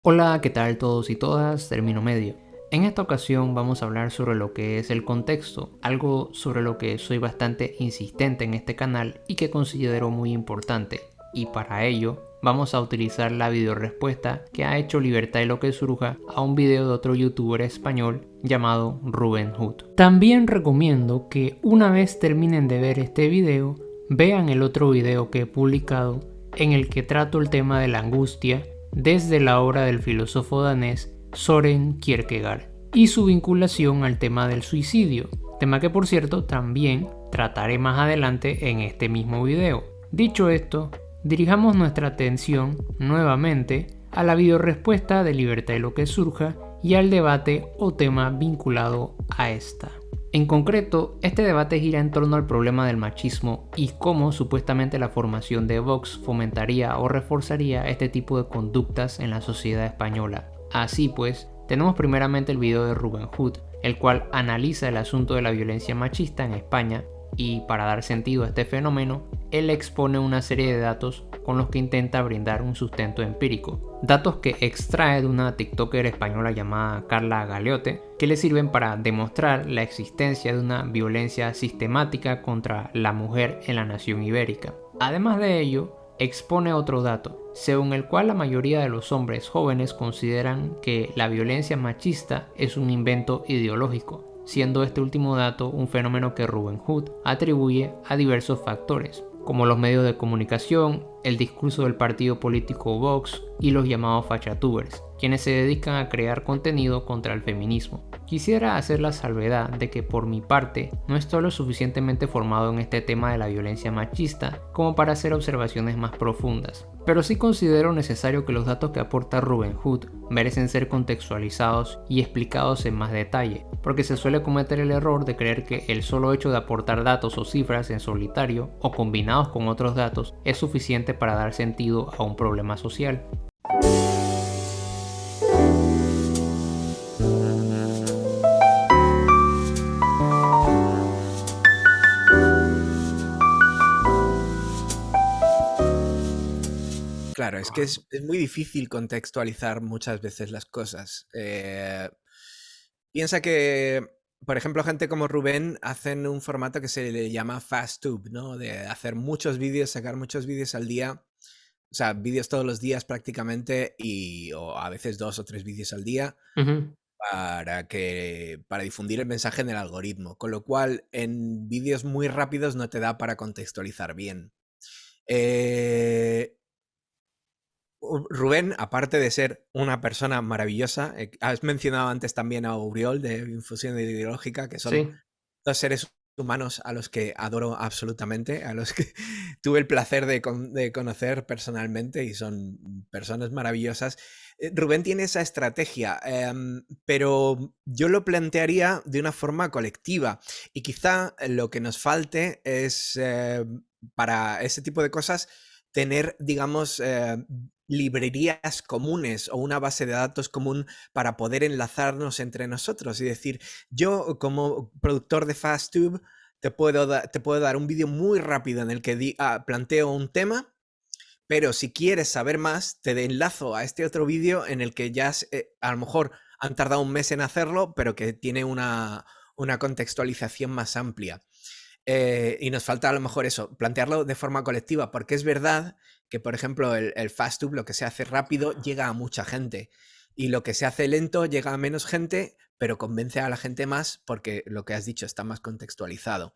Hola, ¿qué tal todos y todas? Término medio. En esta ocasión vamos a hablar sobre lo que es el contexto, algo sobre lo que soy bastante insistente en este canal y que considero muy importante. Y para ello vamos a utilizar la videorespuesta que ha hecho Libertad y lo que surja a un video de otro youtuber español llamado Rubén Hood. También recomiendo que una vez terminen de ver este video, vean el otro video que he publicado en el que trato el tema de la angustia desde la obra del filósofo danés Søren Kierkegaard y su vinculación al tema del suicidio, tema que por cierto también trataré más adelante en este mismo video. Dicho esto, dirijamos nuestra atención nuevamente a la videorespuesta de Libertad y lo que surja y al debate o tema vinculado a esta. En concreto, este debate gira en torno al problema del machismo y cómo supuestamente la formación de Vox fomentaría o reforzaría este tipo de conductas en la sociedad española. Así pues, tenemos primeramente el video de Rubén Hood, el cual analiza el asunto de la violencia machista en España y para dar sentido a este fenómeno, él expone una serie de datos con los que intenta brindar un sustento empírico. Datos que extrae de una TikToker española llamada Carla Galeote, que le sirven para demostrar la existencia de una violencia sistemática contra la mujer en la nación ibérica. Además de ello, expone otro dato, según el cual la mayoría de los hombres jóvenes consideran que la violencia machista es un invento ideológico, siendo este último dato un fenómeno que Rubén Hood atribuye a diversos factores, como los medios de comunicación, el discurso del partido político Vox y los llamados fachatubers, quienes se dedican a crear contenido contra el feminismo. Quisiera hacer la salvedad de que por mi parte no estoy lo suficientemente formado en este tema de la violencia machista como para hacer observaciones más profundas, pero sí considero necesario que los datos que aporta Rubén Hood merecen ser contextualizados y explicados en más detalle, porque se suele cometer el error de creer que el solo hecho de aportar datos o cifras en solitario o combinados con otros datos es suficiente para dar sentido a un problema social. Claro, es que es muy difícil contextualizar muchas veces las cosas. Piensa que, por ejemplo, gente como Rubén hacen un formato que se le llama FastTube, ¿no? De hacer muchos vídeos, sacar muchos vídeos al día, o sea, vídeos todos los días prácticamente o a veces 2 o 3 vídeos al día para difundir el mensaje en el algoritmo, con lo cual en vídeos muy rápidos no te da para contextualizar bien. Rubén, aparte de ser una persona maravillosa, has mencionado antes también a Uriol de Infusión Ideológica, que son Sí. dos seres humanos a los que adoro absolutamente, a los que tuve el placer de conocer personalmente y son personas maravillosas. Rubén tiene esa estrategia, pero yo lo plantearía de una forma colectiva y quizá lo que nos falte es, para ese tipo de cosas, tener, digamos, librerías comunes o una base de datos común para poder enlazarnos entre nosotros y decir, yo como productor de FastTube te puedo dar un vídeo muy rápido en el que planteo un tema, pero si quieres saber más, te enlazo a este otro vídeo en el que ya a lo mejor han tardado un mes en hacerlo, pero que tiene una contextualización más amplia. Y nos falta a lo mejor eso, plantearlo de forma colectiva, porque es verdad que, por ejemplo, el FastTube, lo que se hace rápido, llega a mucha gente. Y lo que se hace lento llega a menos gente, pero convence a la gente más porque lo que has dicho está más contextualizado.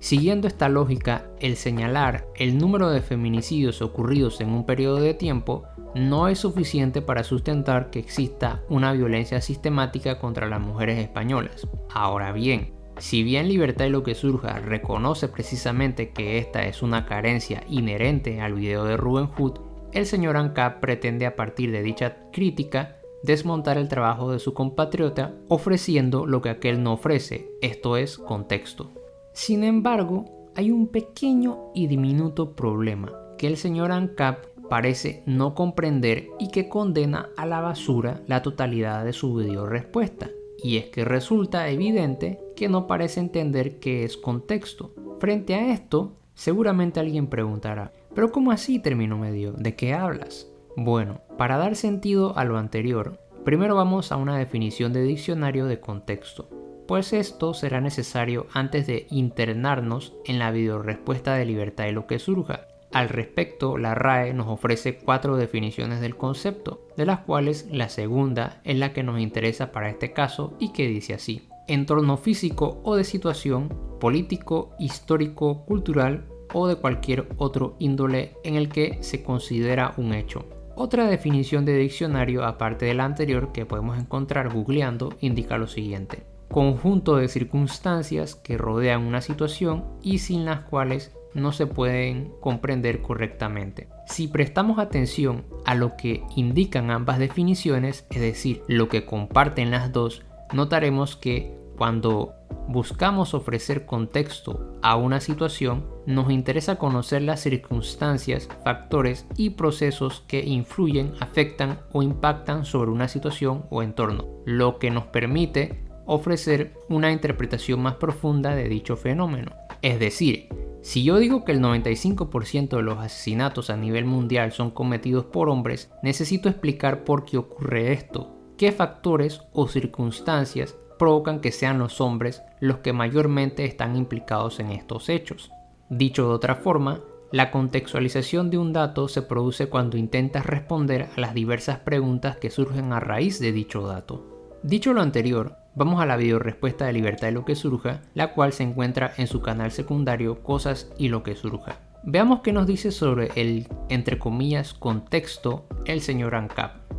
Siguiendo esta lógica, el señalar el número de feminicidios ocurridos en un periodo de tiempo no es suficiente para sustentar que exista una violencia sistemática contra las mujeres españolas. Ahora bien, si bien Libertad y lo que surja reconoce precisamente que esta es una carencia inherente al video de Rubén Hood, el señor ANCAP pretende a partir de dicha crítica desmontar el trabajo de su compatriota ofreciendo lo que aquel no ofrece, esto es contexto. Sin embargo, hay un pequeño y diminuto problema que el señor ANCAP parece no comprender y que condena a la basura la totalidad de su video respuesta. Y es que resulta evidente que no parece entender qué es contexto. Frente a esto, seguramente alguien preguntará, Pero ¿cómo así término medio? ¿De qué hablas? Bueno, para dar sentido a lo anterior, primero vamos a una definición de diccionario de contexto, pues esto será necesario antes de internarnos en la videorespuesta de libertad de lo que surja. Al respecto, la RAE nos ofrece 4 definiciones del concepto, de las cuales la segunda es la que nos interesa para este caso y que dice así: entorno físico o de situación, político, histórico, cultural o de cualquier otro índole en el que se considera un hecho. Otra definición de diccionario aparte de la anterior que podemos encontrar googleando indica lo siguiente: conjunto de circunstancias que rodean una situación y sin las cuales no se pueden comprender correctamente. Si prestamos atención a lo que indican ambas definiciones, es decir, lo que comparten las dos, notaremos que cuando buscamos ofrecer contexto a una situación, nos interesa conocer las circunstancias, factores y procesos que influyen, afectan o impactan sobre una situación o entorno, lo que nos permite ofrecer una interpretación más profunda de dicho fenómeno. Es decir, si yo digo que el 95% de los asesinatos a nivel mundial son cometidos por hombres, necesito explicar por qué ocurre esto, qué factores o circunstancias provocan que sean los hombres los que mayormente están implicados en estos hechos. Dicho de otra forma, la contextualización de un dato se produce cuando intentas responder a las diversas preguntas que surgen a raíz de dicho dato. Dicho lo anterior, vamos a la videorespuesta de libertad de lo que surja, la cual se encuentra en su canal secundario Cosas y lo que surja. Veamos qué nos dice sobre el, entre comillas, contexto el señor ANCAP.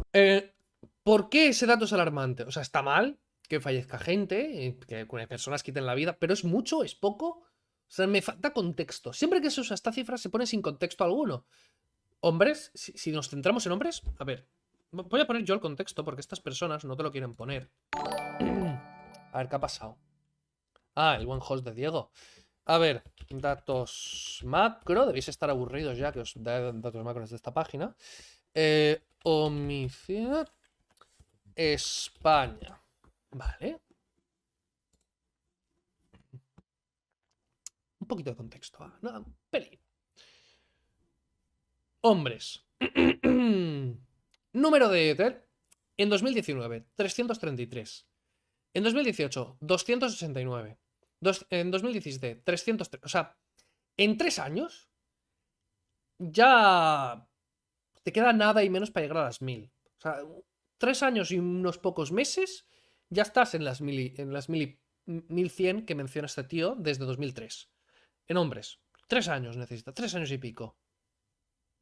¿Por qué ese dato es alarmante? O sea, está mal que fallezca gente, que personas quiten la vida, pero ¿es mucho? ¿Es poco? O sea, me falta contexto. Siempre que se usa esta cifra se pone sin contexto alguno. Hombres, si nos centramos en hombres, a ver, voy a poner yo el contexto porque estas personas no te lo quieren poner. A ver, ¿qué ha pasado? Ah, el buen host de Diego. A ver, datos macro. Debéis estar aburridos ya que os da datos macros de esta página. Homicidio España. Vale. Un poquito de contexto. Nada, un pelín. Hombres. Número de ETER. En 2019, 333. En 2018, 269. En 2017, 303. O sea, en 3 años ya te queda nada y menos para llegar a las 1000. O sea, 3 años y unos pocos meses ya estás en las 1100 que menciona este tío desde 2003. En hombres, 3 años necesita, 3 años y pico.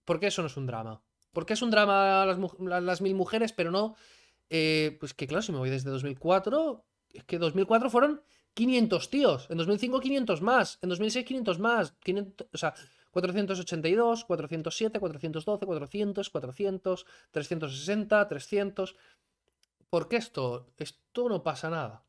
¿Por qué eso no es un drama? ¿Por qué es un drama las 1000 mujeres, pero no? Pues que claro, si me voy desde 2004, es que 2004 fueron 500 tíos, en 2005 500 más, en 2006 500 más, 500, o sea, 482, 407, 412, 400, 400, 360, 300... ¿Por qué esto no pasa nada?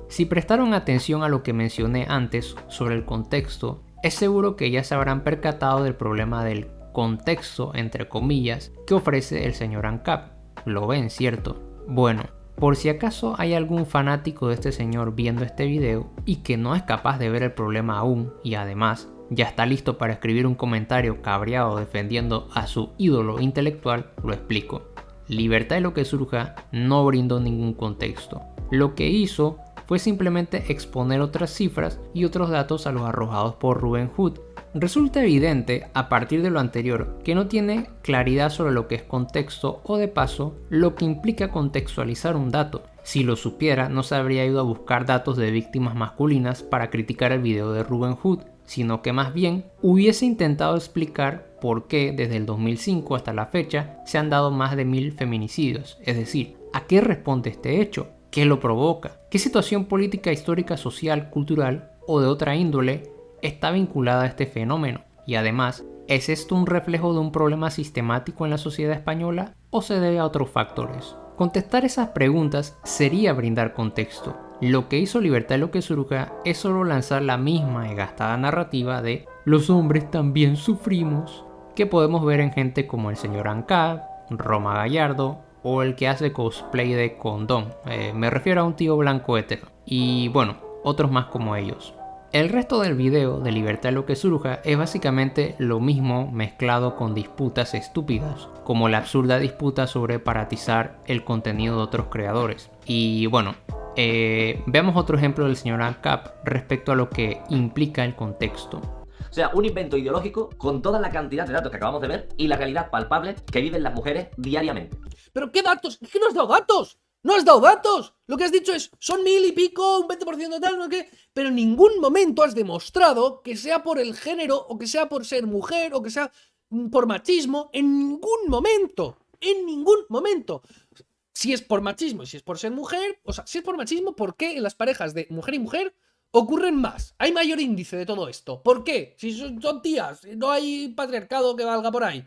Si prestaron atención a lo que mencioné antes sobre el contexto, es seguro que ya se habrán percatado del problema del contexto, entre comillas, que ofrece el señor ANCAP. ¿Lo ven, cierto? Bueno, por si acaso hay algún fanático de este señor viendo este video y que no es capaz de ver el problema aún y además ya está listo para escribir un comentario cabreado defendiendo a su ídolo intelectual, lo explico. Libertad de lo que surja no brindó ningún contexto. Lo que hizo fue simplemente exponer otras cifras y otros datos a los arrojados por Robin Hood. Resulta evidente, a partir de lo anterior, que no tiene claridad sobre lo que es contexto o de paso, lo que implica contextualizar un dato. Si lo supiera, no se habría ido a buscar datos de víctimas masculinas para criticar el video de Robin Hood, sino que más bien hubiese intentado explicar por qué desde el 2005 hasta la fecha se han dado más de 1000 feminicidios, es decir, ¿a qué responde este hecho? ¿Qué lo provoca? ¿Qué situación política, histórica, social, cultural o de otra índole está vinculada a este fenómeno? Y además, ¿es esto un reflejo de un problema sistemático en la sociedad española o se debe a otros factores? Contestar esas preguntas sería brindar contexto. Lo que hizo Libertad de lo que surja es solo lanzar la misma y gastada narrativa de los hombres también sufrimos, que podemos ver en gente como el señor ANCAP, Roma Gallardo o el que hace cosplay de Condón. Me refiero a un tío blanco hetero. Y bueno, otros más como ellos. El resto del video de Libertad lo que surja es básicamente lo mismo mezclado con disputas estúpidas, como la absurda disputa sobre paratizar el contenido de otros creadores. Y bueno, veamos otro ejemplo del señor ANCAP respecto a lo que implica el contexto. O sea, un invento ideológico con toda la cantidad de datos que acabamos de ver y la realidad palpable que viven las mujeres diariamente. ¿Pero qué datos? ¿Qué no has dado datos? ¡No has dado datos! Lo que has dicho es, son 1000 y pico, un 20% tal, no sé qué. Pero en ningún momento has demostrado que sea por el género, o que sea por ser mujer, o que sea por machismo. En ningún momento. En ningún momento. Si es por machismo y si es por ser mujer, o sea, si es por machismo, ¿por qué en las parejas de mujer y mujer ocurren más? Hay mayor índice de todo esto. ¿Por qué? Si son tías, no hay patriarcado que valga por ahí.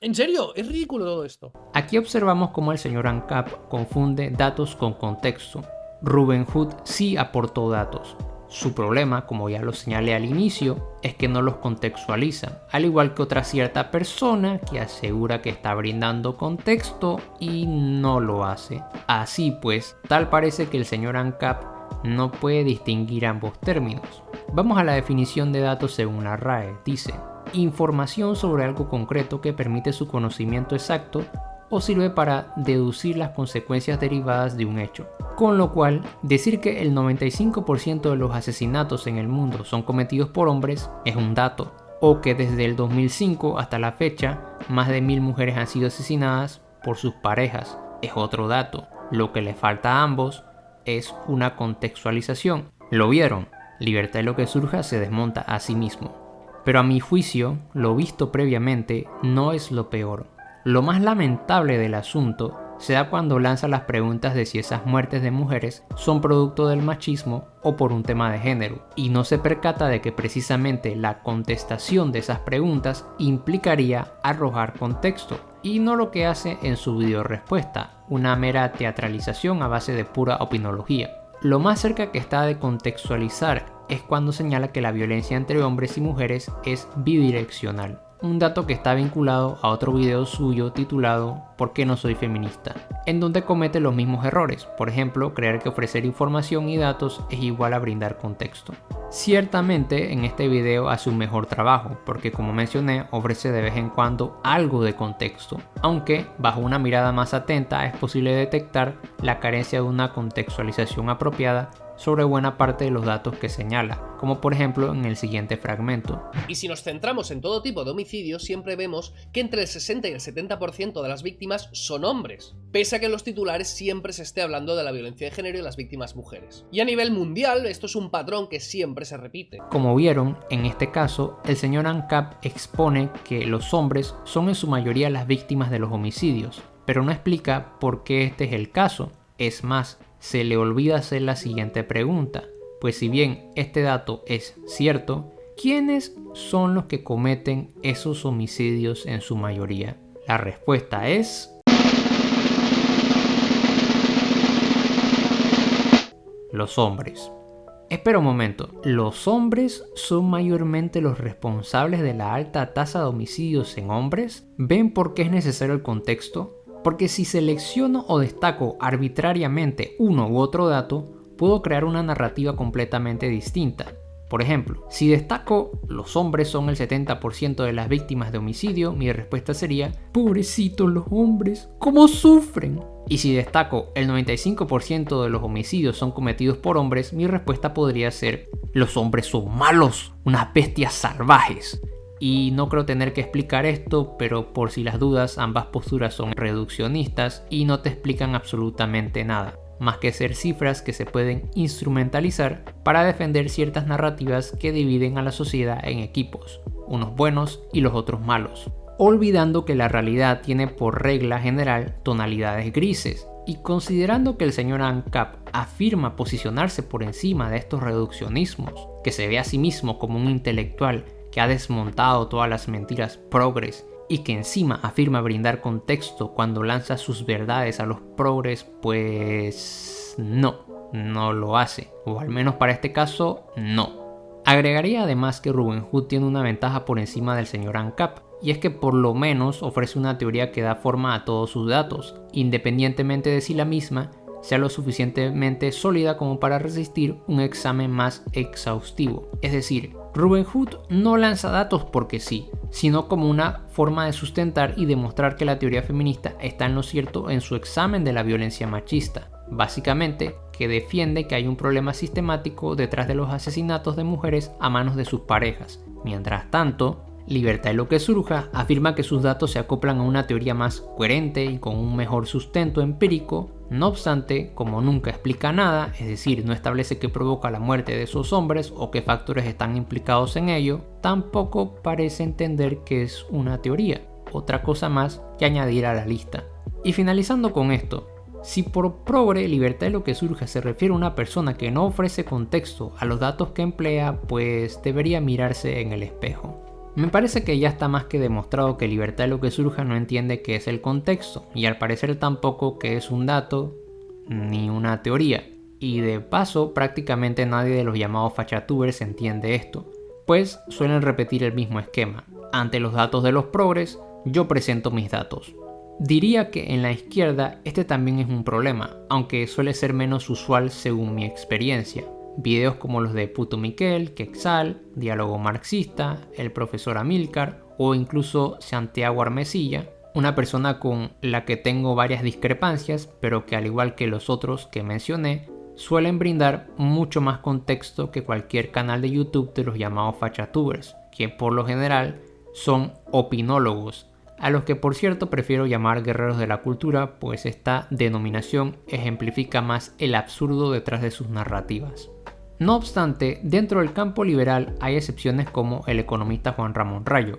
En serio, es ridículo todo esto. Aquí observamos cómo el señor ANCAP confunde datos con contexto. Robin Hood sí aportó datos. Su problema, como ya lo señalé al inicio, es que no los contextualiza, al igual que otra cierta persona que asegura que está brindando contexto y no lo hace. Así pues, tal parece que el señor ANCAP no puede distinguir ambos términos. Vamos a la definición de datos según la RAE. Dice: información sobre algo concreto que permite su conocimiento exacto o sirve para deducir las consecuencias derivadas de un hecho. Con lo cual, decir que el 95% de los asesinatos en el mundo son cometidos por hombres es un dato, o que desde el 2005 hasta la fecha, más de 1000 mujeres han sido asesinadas por sus parejas es otro dato. Lo que le falta a ambos es una contextualización. ¿Lo vieron? Libertad de lo que surja se desmonta a sí mismo. Pero a mi juicio, lo visto previamente no es lo peor. Lo más lamentable del asunto se da cuando lanza las preguntas de si esas muertes de mujeres son producto del machismo o por un tema de género, y no se percata de que precisamente la contestación de esas preguntas implicaría arrojar contexto, y no lo que hace en su video respuesta, una mera teatralización a base de pura opinología. Lo más cerca que está de contextualizar es cuando señala que la violencia entre hombres y mujeres es bidireccional. Un dato que está vinculado a otro video suyo titulado ¿Por qué no soy feminista?, en donde comete los mismos errores, por ejemplo, creer que ofrecer información y datos es igual a brindar contexto. Ciertamente en este video hace un mejor trabajo, porque como mencioné, ofrece de vez en cuando algo de contexto, aunque bajo una mirada más atenta es posible detectar la carencia de una contextualización apropiada sobre buena parte de los datos que señala, como por ejemplo en el siguiente fragmento. Y si nos centramos en todo tipo de homicidios, siempre vemos que entre el 60 y el 70% de las víctimas son hombres, pese a que en los titulares siempre se esté hablando de la violencia de género y las víctimas mujeres. Y a nivel mundial, esto es un patrón que siempre se repite. Como vieron, en este caso, el señor ANCAP expone que los hombres son en su mayoría las víctimas de los homicidios, pero no explica por qué este es el caso. Es más, se le olvida hacer la siguiente pregunta, pues si bien este dato es cierto, ¿quiénes son los que cometen esos homicidios en su mayoría? La respuesta es... los hombres. Espera un momento, ¿los hombres son mayormente los responsables de la alta tasa de homicidios en hombres? ¿Ven por qué es necesario el contexto? Porque si selecciono o destaco arbitrariamente uno u otro dato, puedo crear una narrativa completamente distinta. Por ejemplo, si destaco los hombres son el 70% de las víctimas de homicidio, mi respuesta sería: pobrecitos los hombres, ¿cómo sufren? Y si destaco el 95% de los homicidios son cometidos por hombres, mi respuesta podría ser: los hombres son malos, unas bestias salvajes. Y no creo tener que explicar esto, pero por si las dudas, ambas posturas son reduccionistas y no te explican absolutamente nada, más que ser cifras que se pueden instrumentalizar para defender ciertas narrativas que dividen a la sociedad en equipos, unos buenos y los otros malos, olvidando que la realidad tiene por regla general tonalidades grises. Y considerando que el señor ANCAP afirma posicionarse por encima de estos reduccionismos, que se ve a sí mismo como un intelectual que ha desmontado todas las mentiras progres y que encima afirma brindar contexto cuando lanza sus verdades a los progres, pues no lo hace, o al menos para este caso no. Agregaría además que Robin Hood tiene una ventaja por encima del señor ANCAP, y es que por lo menos ofrece una teoría que da forma a todos sus datos, independientemente de si la misma sea lo suficientemente sólida como para resistir un examen más exhaustivo. Es decir, Robin Hood no lanza datos porque sí, sino como una forma de sustentar y demostrar que la teoría feminista está en lo cierto en su examen de la violencia machista. Básicamente, que defiende que hay un problema sistemático detrás de los asesinatos de mujeres a manos de sus parejas. Mientras tanto, Libertad de lo que surja afirma que sus datos se acoplan a una teoría más coherente y con un mejor sustento empírico. No obstante, como nunca explica nada, es decir, no establece qué provoca la muerte de esos hombres o qué factores están implicados en ello, tampoco parece entender que es una teoría, otra cosa más que añadir a la lista. Y finalizando con esto, si por progre libertad de lo que surja se refiere a una persona que no ofrece contexto a los datos que emplea, pues debería mirarse en el espejo. Me parece que ya está más que demostrado que libertad de lo que surja no entiende qué es el contexto, y al parecer tampoco qué es un dato ni una teoría. Y de paso, prácticamente nadie de los llamados fachatubers entiende esto, pues suelen repetir el mismo esquema. Ante los datos de los progres, yo presento mis datos. Diría que en la izquierda este también es un problema, aunque suele ser menos usual según mi experiencia. Videos como los de Puto Miquel, Quexal, Diálogo Marxista, el profesor Amílcar o incluso Santiago Armesilla, una persona con la que tengo varias discrepancias, pero que al igual que los otros que mencioné, suelen brindar mucho más contexto que cualquier canal de YouTube de los llamados fachatubers, que por lo general son opinólogos, a los que por cierto prefiero llamar guerreros de la cultura, pues esta denominación ejemplifica más el absurdo detrás de sus narrativas. No obstante, dentro del campo liberal hay excepciones como el economista Juan Ramón Rayo,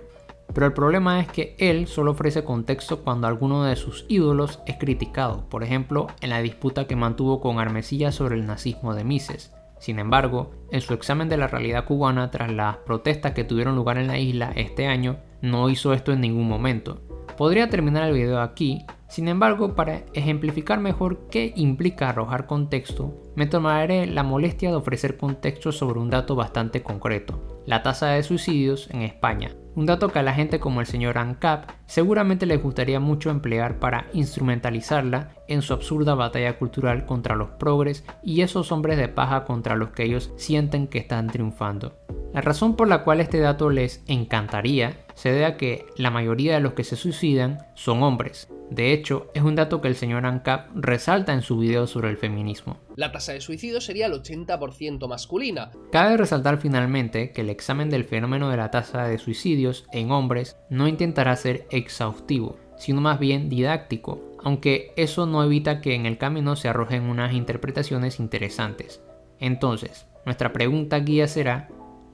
pero el problema es que él solo ofrece contexto cuando alguno de sus ídolos es criticado, por ejemplo en la disputa que mantuvo con Armesilla sobre el nazismo de Mises. Sin embargo, en su examen de la realidad cubana tras las protestas que tuvieron lugar en la isla este año, no hizo esto en ningún momento. Podría terminar el video aquí, sin embargo, para ejemplificar mejor qué implica arrojar contexto, me tomaré la molestia de ofrecer contexto sobre un dato bastante concreto, la tasa de suicidios en España. Un dato que a la gente como el señor ANCAP seguramente les gustaría mucho emplear para instrumentalizarla en su absurda batalla cultural contra los progres y esos hombres de paja contra los que ellos sienten que están triunfando. La razón por la cual este dato les encantaría se debe a que la mayoría de los que se suicidan son hombres. De hecho, es un dato que el señor ANCAP resalta en su video sobre el feminismo. La tasa de suicidio sería el 80% masculina. Cabe resaltar finalmente que el examen del fenómeno de la tasa de suicidios en hombres no intentará ser exhaustivo, sino más bien didáctico, aunque eso no evita que en el camino se arrojen unas interpretaciones interesantes. Entonces, nuestra pregunta guía será: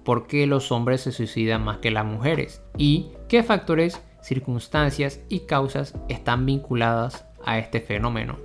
¿por qué los hombres se suicidan más que las mujeres? ¿Y qué factores, circunstancias y causas están vinculadas a este fenómeno?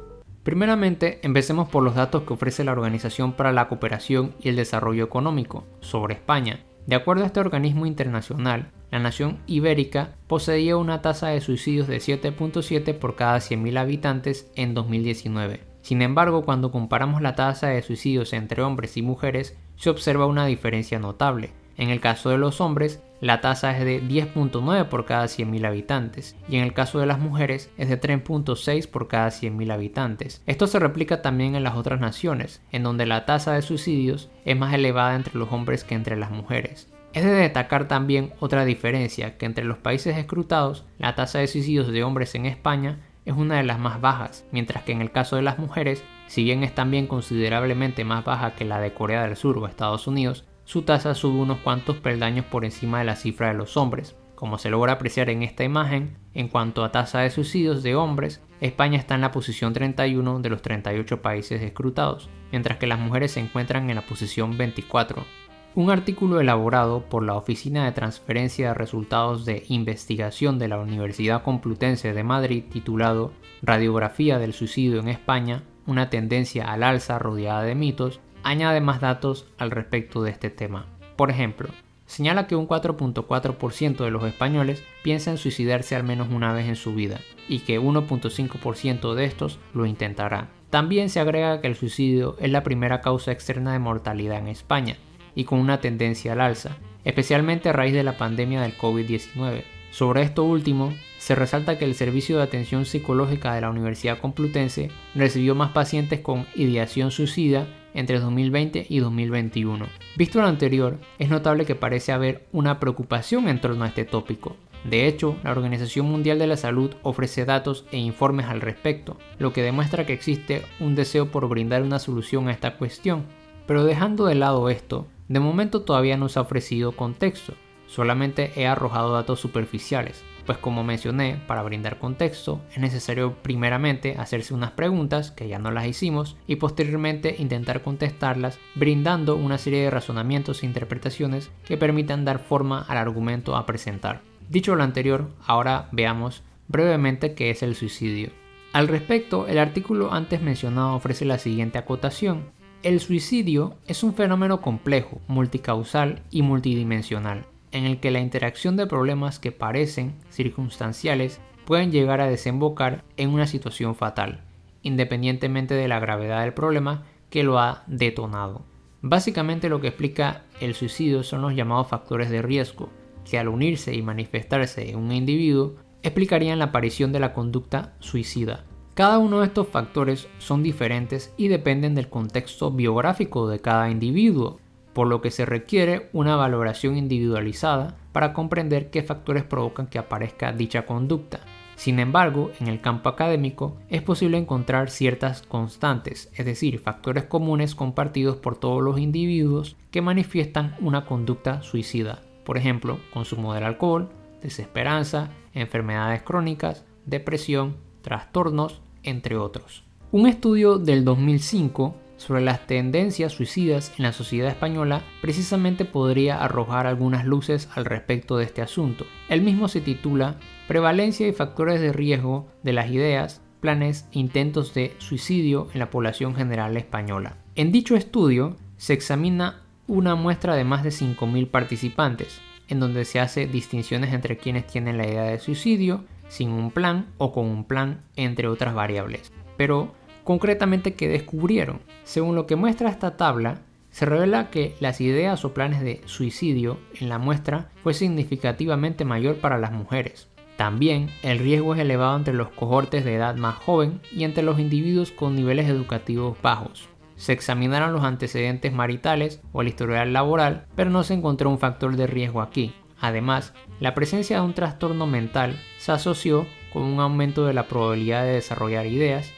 Primeramente, empecemos por los datos que ofrece la Organización para la Cooperación y el Desarrollo Económico sobre España. De acuerdo a este organismo internacional, la nación ibérica poseía una tasa de suicidios de 7.7 por cada 100.000 habitantes en 2019. Sin embargo, cuando comparamos la tasa de suicidios entre hombres y mujeres, se observa una diferencia notable. En el caso de los hombres, la tasa es de 10.9 por cada 100.000 habitantes y en el caso de las mujeres es de 3.6 por cada 100.000 habitantes. Esto se replica también en las otras naciones, en donde la tasa de suicidios es más elevada entre los hombres que entre las mujeres. Es de destacar también otra diferencia, que entre los países escrutados, la tasa de suicidios de hombres en España es una de las más bajas, mientras que en el caso de las mujeres, si bien es también considerablemente más baja que la de Corea del Sur o Estados Unidos, su tasa sube unos cuantos peldaños por encima de la cifra de los hombres. Como se logra apreciar en esta imagen, en cuanto a tasa de suicidios de hombres, España está en la posición 31 de los 38 países escrutados, mientras que las mujeres se encuentran en la posición 24. Un artículo elaborado por la Oficina de Transferencia de Resultados de Investigación de la Universidad Complutense de Madrid, titulado Radiografía del suicidio en España, una tendencia al alza rodeada de mitos, añade más datos al respecto de este tema. Por ejemplo, señala que un 4.4% de los españoles piensa en suicidarse al menos una vez en su vida y que 1.5% de estos lo intentará. También se agrega que el suicidio es la primera causa externa de mortalidad en España y con una tendencia al alza, especialmente a raíz de la pandemia del COVID-19. Sobre esto último, se resalta que el Servicio de Atención Psicológica de la Universidad Complutense recibió más pacientes con ideación suicida entre 2020 y 2021. Visto lo anterior, es notable que parece haber una preocupación en torno a este tópico. De hecho, la Organización Mundial de la Salud ofrece datos e informes al respecto, lo que demuestra que existe un deseo por brindar una solución a esta cuestión. Pero dejando de lado esto, de momento todavía no se ha ofrecido contexto, solamente he arrojado datos superficiales, pues como mencioné, para brindar contexto es necesario primeramente hacerse unas preguntas, que ya no las hicimos, y posteriormente intentar contestarlas brindando una serie de razonamientos e interpretaciones que permitan dar forma al argumento a presentar. Dicho lo anterior, ahora veamos brevemente qué es el suicidio. Al respecto, el artículo antes mencionado ofrece la siguiente acotación. El suicidio es un fenómeno complejo, multicausal y multidimensional, en el que la interacción de problemas que parecen circunstanciales pueden llegar a desembocar en una situación fatal, independientemente de la gravedad del problema que lo ha detonado. Básicamente lo que explica el suicidio son los llamados factores de riesgo, que al unirse y manifestarse en un individuo explicarían la aparición de la conducta suicida. Cada uno de estos factores son diferentes y dependen del contexto biográfico de cada individuo, por lo que se requiere una valoración individualizada para comprender qué factores provocan que aparezca dicha conducta. Sin embargo, en el campo académico es posible encontrar ciertas constantes, es decir, factores comunes compartidos por todos los individuos que manifiestan una conducta suicida. Por ejemplo, consumo del alcohol, desesperanza, enfermedades crónicas, depresión, trastornos, entre otros. Un estudio del 2005 sobre las tendencias suicidas en la sociedad española precisamente podría arrojar algunas luces al respecto de este asunto. El mismo se titula Prevalencia y factores de riesgo de las ideas, planes e intentos de suicidio en la población general española. En dicho estudio se examina una muestra de más de 5.000 participantes, en donde se hace distinciones entre quienes tienen la idea de suicidio, sin un plan o con un plan, entre otras variables. Pero, concretamente, ¿qué descubrieron? Según lo que muestra esta tabla, se revela que las ideas o planes de suicidio en la muestra fue significativamente mayor para las mujeres. También, el riesgo es elevado entre los cohortes de edad más joven y entre los individuos con niveles educativos bajos. Se examinaron los antecedentes maritales o el historial laboral, pero no se encontró un factor de riesgo aquí. Además, la presencia de un trastorno mental se asoció con un aumento de la probabilidad de desarrollar ideas,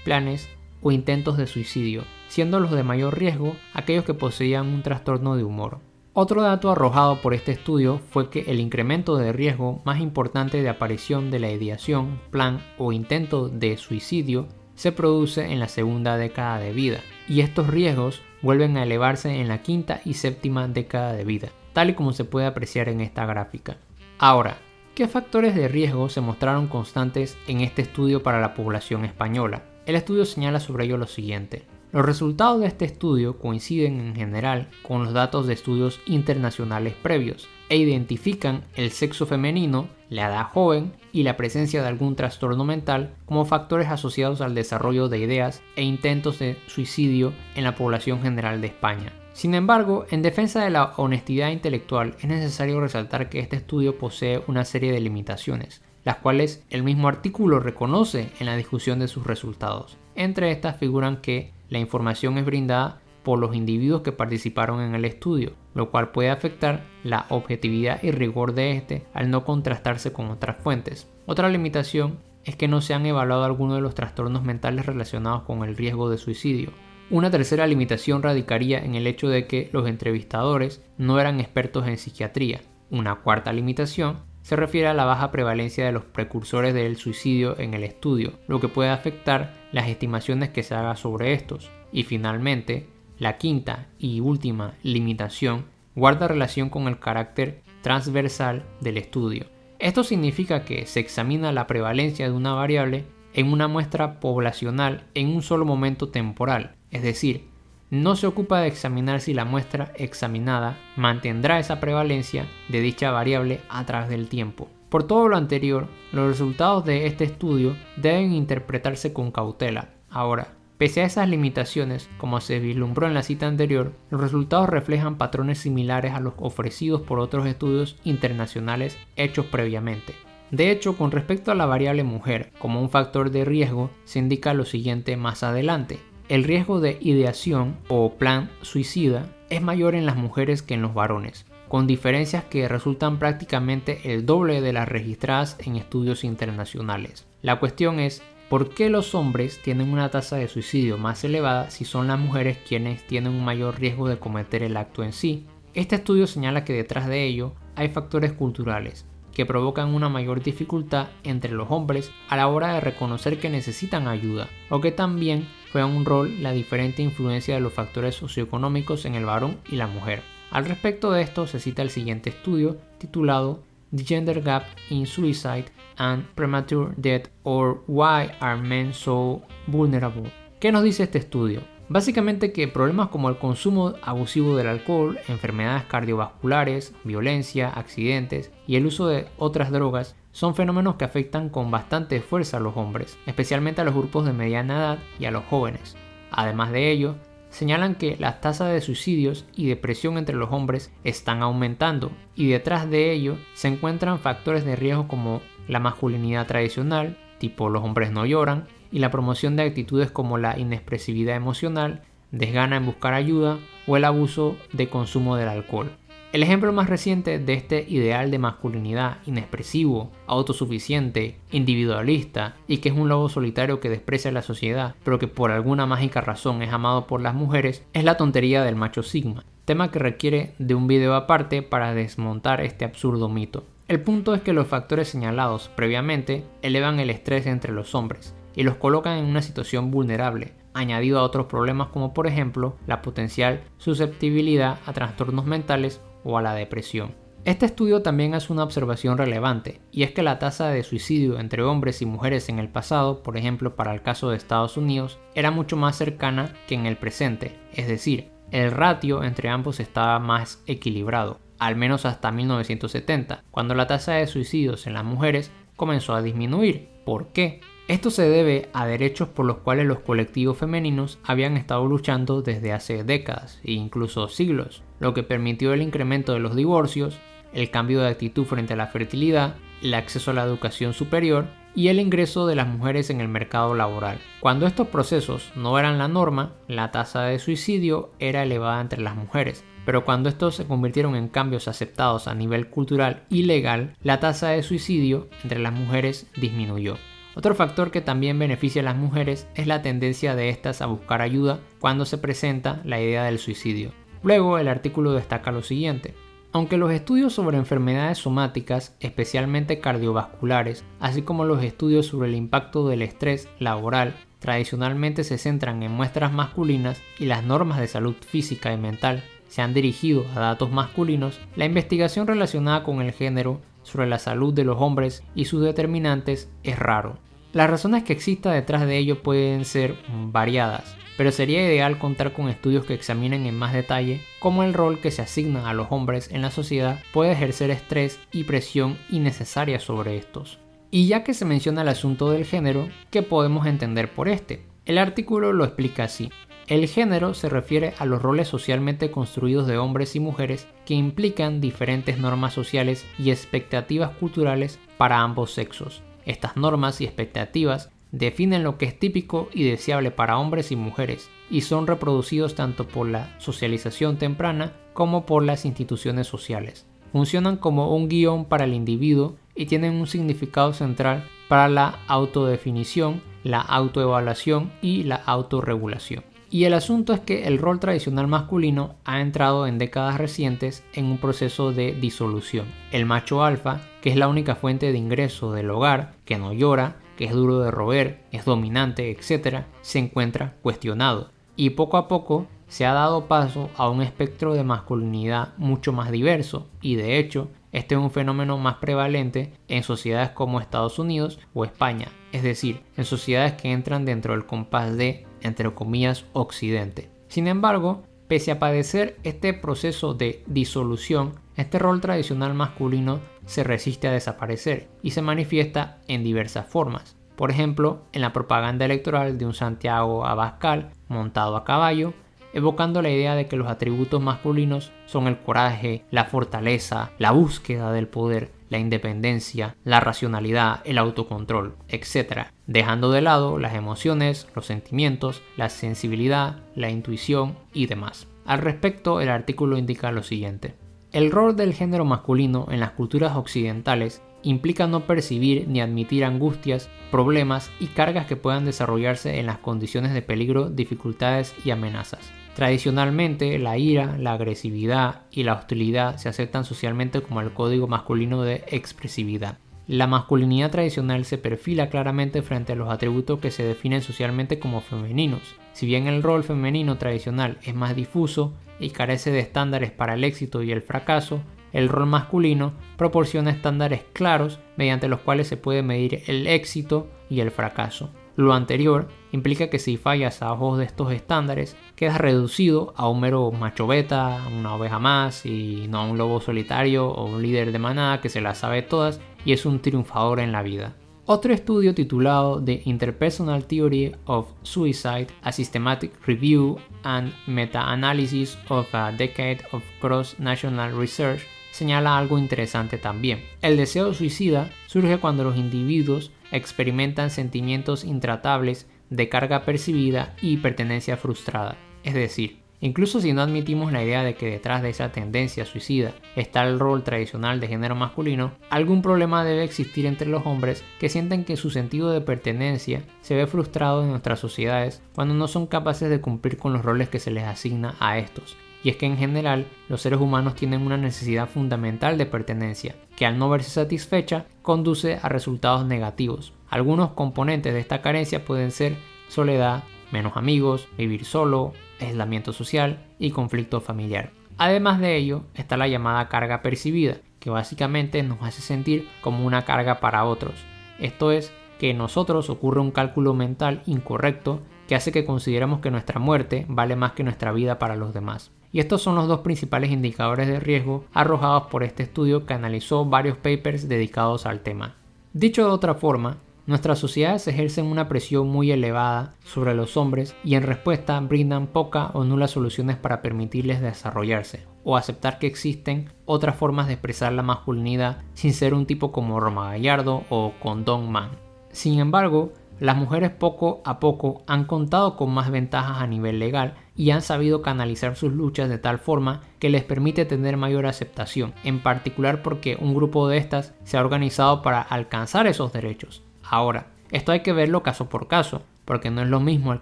planes o intentos de suicidio, siendo los de mayor riesgo aquellos que poseían un trastorno de humor. Otro dato arrojado por este estudio fue que el incremento de riesgo más importante de aparición de la ideación, plan o intento de suicidio se produce en la segunda década de vida, y estos riesgos vuelven a elevarse en la quinta y séptima década de vida, tal y como se puede apreciar en esta gráfica. Ahora, ¿qué factores de riesgo se mostraron constantes en este estudio para la población española? El estudio señala sobre ello lo siguiente. Los resultados de este estudio coinciden en general con los datos de estudios internacionales previos e identifican el sexo femenino, la edad joven y la presencia de algún trastorno mental como factores asociados al desarrollo de ideas e intentos de suicidio en la población general de España. Sin embargo, en defensa de la honestidad intelectual es necesario resaltar que este estudio posee una serie de limitaciones, las cuales el mismo artículo reconoce en la discusión de sus resultados. Entre estas figuran que la información es brindada por los individuos que participaron en el estudio, lo cual puede afectar la objetividad y rigor de este al no contrastarse con otras fuentes. Otra limitación es que no se han evaluado algunos de los trastornos mentales relacionados con el riesgo de suicidio. Una tercera limitación radicaría en el hecho de que los entrevistadores no eran expertos en psiquiatría. Una cuarta limitación se refiere a la baja prevalencia de los precursores del suicidio en el estudio, lo que puede afectar las estimaciones que se hagan sobre estos. Y finalmente, la quinta y última limitación guarda relación con el carácter transversal del estudio. Esto significa que se examina la prevalencia de una variable en una muestra poblacional en un solo momento temporal, es decir, no se ocupa de examinar si la muestra examinada mantendrá esa prevalencia de dicha variable a través del tiempo. Por todo lo anterior, los resultados de este estudio deben interpretarse con cautela. Ahora, pese a esas limitaciones, como se vislumbró en la cita anterior, los resultados reflejan patrones similares a los ofrecidos por otros estudios internacionales hechos previamente. De hecho, con respecto a la variable mujer como un factor de riesgo, se indica lo siguiente más adelante. El riesgo de ideación o plan suicida es mayor en las mujeres que en los varones, con diferencias que resultan prácticamente el doble de las registradas en estudios internacionales. La cuestión es, ¿por qué los hombres tienen una tasa de suicidio más elevada si son las mujeres quienes tienen un mayor riesgo de cometer el acto en sí? Este estudio señala que detrás de ello hay factores culturales que provocan una mayor dificultad entre los hombres a la hora de reconocer que necesitan ayuda, o que también juega un rol la diferente influencia de los factores socioeconómicos en el varón y la mujer. Al respecto de esto se cita el siguiente estudio titulado The Gender Gap in Suicide and Premature Death or Why Are Men So Vulnerable? ¿Qué nos dice este estudio? Básicamente que problemas como el consumo abusivo del alcohol, enfermedades cardiovasculares, violencia, accidentes y el uso de otras drogas son fenómenos que afectan con bastante fuerza a los hombres, especialmente a los grupos de mediana edad y a los jóvenes. Además de ello, señalan que las tasas de suicidios y depresión entre los hombres están aumentando y detrás de ello se encuentran factores de riesgo como la masculinidad tradicional, tipo los hombres no lloran, y la promoción de actitudes como la inexpresividad emocional, desgana en buscar ayuda o el abuso de consumo del alcohol. El ejemplo más reciente de este ideal de masculinidad inexpresivo, autosuficiente, individualista y que es un lobo solitario que desprecia a la sociedad, pero que por alguna mágica razón es amado por las mujeres, es la tontería del macho sigma, tema que requiere de un video aparte para desmontar este absurdo mito. El punto es que los factores señalados previamente elevan el estrés entre los hombres y los colocan en una situación vulnerable, añadido a otros problemas como por ejemplo la potencial susceptibilidad a trastornos mentales o a la depresión. Este estudio también hace una observación relevante, y es que la tasa de suicidio entre hombres y mujeres en el pasado, por ejemplo para el caso de Estados Unidos, era mucho más cercana que en el presente, es decir, el ratio entre ambos estaba más equilibrado, al menos hasta 1970, cuando la tasa de suicidios en las mujeres comenzó a disminuir. ¿Por qué? Esto se debe a derechos por los cuales los colectivos femeninos habían estado luchando desde hace décadas e incluso siglos, lo que permitió el incremento de los divorcios, el cambio de actitud frente a la fertilidad, el acceso a la educación superior y el ingreso de las mujeres en el mercado laboral. Cuando estos procesos no eran la norma, la tasa de suicidio era elevada entre las mujeres, pero cuando estos se convirtieron en cambios aceptados a nivel cultural y legal, la tasa de suicidio entre las mujeres disminuyó. Otro factor que también beneficia a las mujeres es la tendencia de estas a buscar ayuda cuando se presenta la idea del suicidio. Luego, el artículo destaca lo siguiente. Aunque los estudios sobre enfermedades somáticas, especialmente cardiovasculares, así como los estudios sobre el impacto del estrés laboral, tradicionalmente se centran en muestras masculinas y las normas de salud física y mental se han dirigido a datos masculinos, la investigación relacionada con el género sobre la salud de los hombres y sus determinantes es raro. Las razones que exista detrás de ello pueden ser variadas, pero sería ideal contar con estudios que examinen en más detalle cómo el rol que se asigna a los hombres en la sociedad puede ejercer estrés y presión innecesaria sobre estos. Y ya que se menciona el asunto del género, ¿qué podemos entender por este? El artículo lo explica así. El género se refiere a los roles socialmente construidos de hombres y mujeres que implican diferentes normas sociales y expectativas culturales para ambos sexos. Estas normas y expectativas definen lo que es típico y deseable para hombres y mujeres y son reproducidos tanto por la socialización temprana como por las instituciones sociales. Funcionan como un guión para el individuo y tienen un significado central para la autodefinición, la autoevaluación y la autorregulación. Y el asunto es que el rol tradicional masculino ha entrado en décadas recientes en un proceso de disolución. El macho alfa, que es la única fuente de ingreso del hogar, que no llora, que es duro de roer, es dominante, etc., se encuentra cuestionado. Y poco a poco se ha dado paso a un espectro de masculinidad mucho más diverso y de hecho este es un fenómeno más prevalente en sociedades como Estados Unidos o España, es decir, en sociedades que entran dentro del compás de, entre comillas, Occidente. Sin embargo, pese a padecer este proceso de disolución, este rol tradicional masculino se resiste a desaparecer y se manifiesta en diversas formas. Por ejemplo, en la propaganda electoral de un Santiago Abascal montado a caballo, evocando la idea de que los atributos masculinos son el coraje, la fortaleza, la búsqueda del poder, la independencia, la racionalidad, el autocontrol, etc., dejando de lado las emociones, los sentimientos, la sensibilidad, la intuición y demás. Al respecto, el artículo indica lo siguiente. El rol del género masculino en las culturas occidentales implica no percibir ni admitir angustias, problemas y cargas que puedan desarrollarse en las condiciones de peligro, dificultades y amenazas. Tradicionalmente, la ira, la agresividad y la hostilidad se aceptan socialmente como el código masculino de expresividad. La masculinidad tradicional se perfila claramente frente a los atributos que se definen socialmente como femeninos. Si bien el rol femenino tradicional es más difuso y carece de estándares para el éxito y el fracaso, el rol masculino proporciona estándares claros mediante los cuales se puede medir el éxito y el fracaso. Lo anterior implica que si fallas a ojos de estos estándares, quedas reducido a un mero macho beta, una oveja más y no a un lobo solitario o un líder de manada que se las sabe todas y es un triunfador en la vida. Otro estudio titulado The Interpersonal Theory of Suicide, a Systematic Review and Meta-Analysis of a Decade of Cross-National Research señala algo interesante también. El deseo suicida surge cuando los individuos experimentan sentimientos intratables de carga percibida y pertenencia frustrada. Es decir, incluso si no admitimos la idea de que detrás de esa tendencia suicida está el rol tradicional de género masculino, algún problema debe existir entre los hombres que sienten que su sentido de pertenencia se ve frustrado en nuestras sociedades cuando no son capaces de cumplir con los roles que se les asigna a estos. Y es que en general los seres humanos tienen una necesidad fundamental de pertenencia, que al no verse satisfecha conduce a resultados negativos. Algunos componentes de esta carencia pueden ser soledad, menos amigos, vivir solo, aislamiento social y conflicto familiar. Además de ello está la llamada carga percibida, que básicamente nos hace sentir como una carga para otros. Esto es, que en nosotros ocurre un cálculo mental incorrecto que hace que consideremos que nuestra muerte vale más que nuestra vida para los demás. Y estos son los dos principales indicadores de riesgo arrojados por este estudio que analizó varios papers dedicados al tema. Dicho de otra forma, nuestras sociedades ejercen una presión muy elevada sobre los hombres y en respuesta brindan poca o nulas soluciones para permitirles desarrollarse o aceptar que existen otras formas de expresar la masculinidad sin ser un tipo como Roma Gallardo o Condón Man. Sin embargo, las mujeres poco a poco han contado con más ventajas a nivel legal y han sabido canalizar sus luchas de tal forma que les permite tener mayor aceptación, en particular porque un grupo de estas se ha organizado para alcanzar esos derechos. Ahora, esto hay que verlo caso por caso, porque no es lo mismo el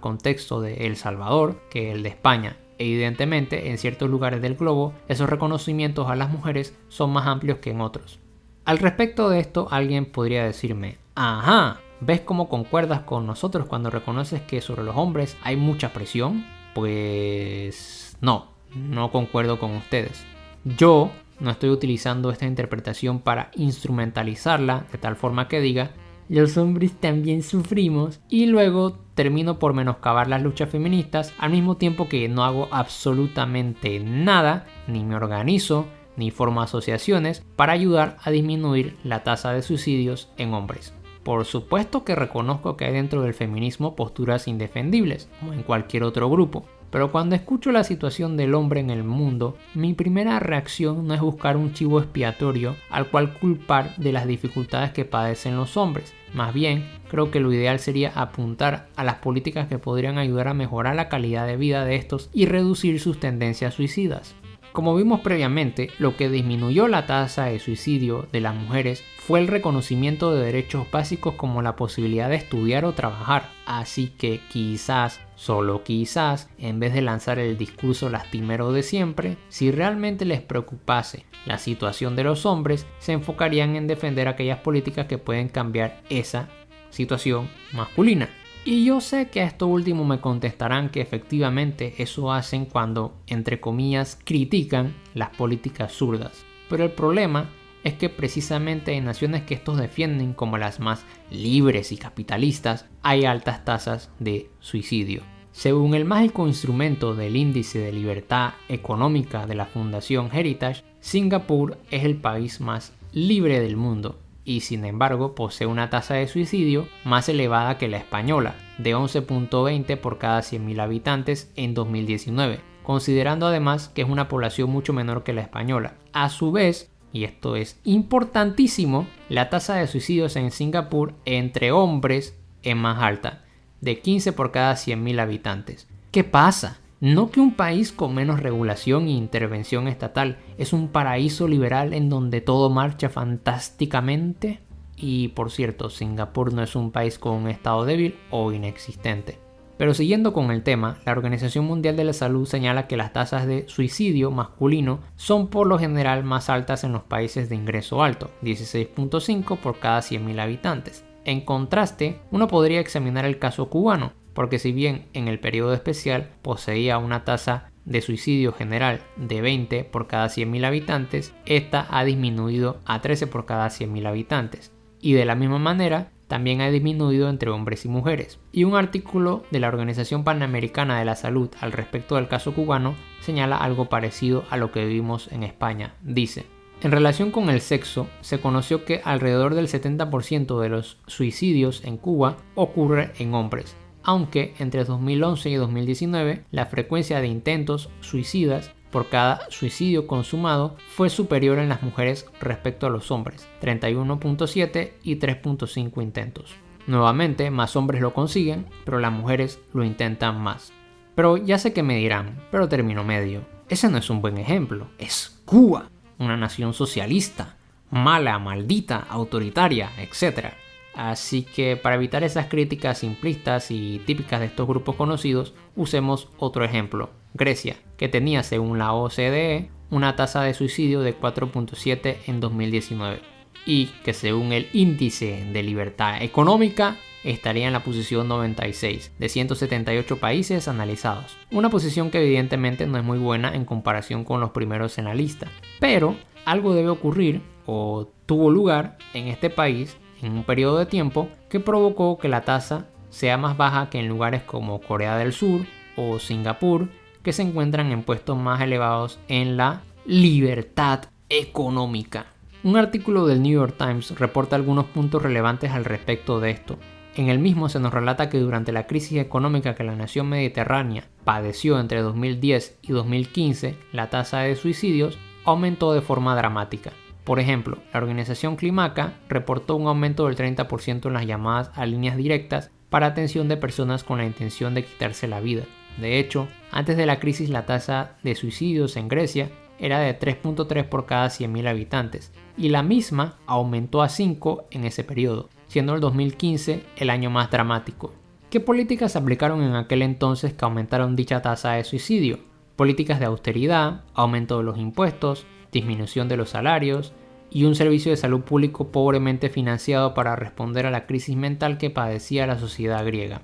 contexto de El Salvador que el de España. Evidentemente, en ciertos lugares del globo, esos reconocimientos a las mujeres son más amplios que en otros. Al respecto de esto, alguien podría decirme, ajá, ¿ves cómo concuerdas con nosotros cuando reconoces que sobre los hombres hay mucha presión? Pues no concuerdo con ustedes. Yo no estoy utilizando esta interpretación para instrumentalizarla de tal forma que diga los hombres también sufrimos y luego termino por menoscabar las luchas feministas al mismo tiempo que no hago absolutamente nada, ni me organizo, ni formo asociaciones para ayudar a disminuir la tasa de suicidios en hombres. Por supuesto que reconozco que hay dentro del feminismo posturas indefendibles, como en cualquier otro grupo, pero cuando escucho la situación del hombre en el mundo, mi primera reacción no es buscar un chivo expiatorio al cual culpar de las dificultades que padecen los hombres. Más bien, creo que lo ideal sería apuntar a las políticas que podrían ayudar a mejorar la calidad de vida de estos y reducir sus tendencias suicidas. Como vimos previamente, lo que disminuyó la tasa de suicidio de las mujeres fue el reconocimiento de derechos básicos como la posibilidad de estudiar o trabajar. Así que quizás, solo quizás, en vez de lanzar el discurso lastimero de siempre, si realmente les preocupase la situación de los hombres, se enfocarían en defender aquellas políticas que pueden cambiar esa situación masculina. Y yo sé que a esto último me contestarán que efectivamente eso hacen cuando, entre comillas, critican las políticas zurdas. Pero el problema es que precisamente en naciones que estos defienden como las más libres y capitalistas, hay altas tasas de suicidio. Según el mágico instrumento del Índice de Libertad Económica de la Fundación Heritage, Singapur es el país más libre del mundo. Y sin embargo posee una tasa de suicidio más elevada que la española, de 11.20 por cada 100.000 habitantes en 2019, considerando además que es una población mucho menor que la española. A su vez, y esto es importantísimo, la tasa de suicidios en Singapur entre hombres es más alta, de 15 por cada 100.000 habitantes. ¿Qué pasa? No que un país con menos regulación e intervención estatal es un paraíso liberal en donde todo marcha fantásticamente. Y por cierto, Singapur no es un país con un estado débil o inexistente. Pero siguiendo con el tema, la Organización Mundial de la Salud señala que las tasas de suicidio masculino son por lo general más altas en los países de ingreso alto, 16.5 por cada 100.000 habitantes. En contraste, uno podría examinar el caso cubano, porque si bien en el periodo especial poseía una tasa de suicidio general de 20 por cada 100.000 habitantes, esta ha disminuido a 13 por cada 100.000 habitantes. Y de la misma manera, también ha disminuido entre hombres y mujeres. Y un artículo de la Organización Panamericana de la Salud al respecto del caso cubano señala algo parecido a lo que vivimos en España. Dice: en relación con el sexo, se conoció que alrededor del 70% de los suicidios en Cuba ocurre en hombres, aunque entre 2011 y 2019 la frecuencia de intentos suicidas por cada suicidio consumado fue superior en las mujeres respecto a los hombres, 31.7 y 3.5 intentos. Nuevamente, más hombres lo consiguen, pero las mujeres lo intentan más. Pero ya sé que me dirán, pero término medio, ese no es un buen ejemplo, es Cuba, una nación socialista, mala, maldita, autoritaria, etc. Así que para evitar esas críticas simplistas y típicas de estos grupos conocidos, usemos otro ejemplo, Grecia, que tenía según la OCDE una tasa de suicidio de 4.7 en 2019 y que según el índice de libertad económica estaría en la posición 96 de 178 países analizados. Una posición que evidentemente no es muy buena en comparación con los primeros en la lista, pero algo debe ocurrir o tuvo lugar en este país en un periodo de tiempo que provocó que la tasa sea más baja que en lugares como Corea del Sur o Singapur, que se encuentran en puestos más elevados en la libertad económica. Un artículo del New York Times reporta algunos puntos relevantes al respecto de esto. En el mismo se nos relata que durante la crisis económica que la nación mediterránea padeció entre 2010 y 2015, la tasa de suicidios aumentó de forma dramática. Por ejemplo, la organización Climaca reportó un aumento del 30% en las llamadas a líneas directas para atención de personas con la intención de quitarse la vida. De hecho, antes de la crisis la tasa de suicidios en Grecia era de 3.3 por cada 100.000 habitantes y la misma aumentó a 5 en ese periodo, siendo el 2015 el año más dramático. ¿Qué políticas se aplicaron en aquel entonces que aumentaron dicha tasa de suicidio? Políticas de austeridad, aumento de los impuestos, disminución de los salarios y un servicio de salud público pobremente financiado para responder a la crisis mental que padecía la sociedad griega.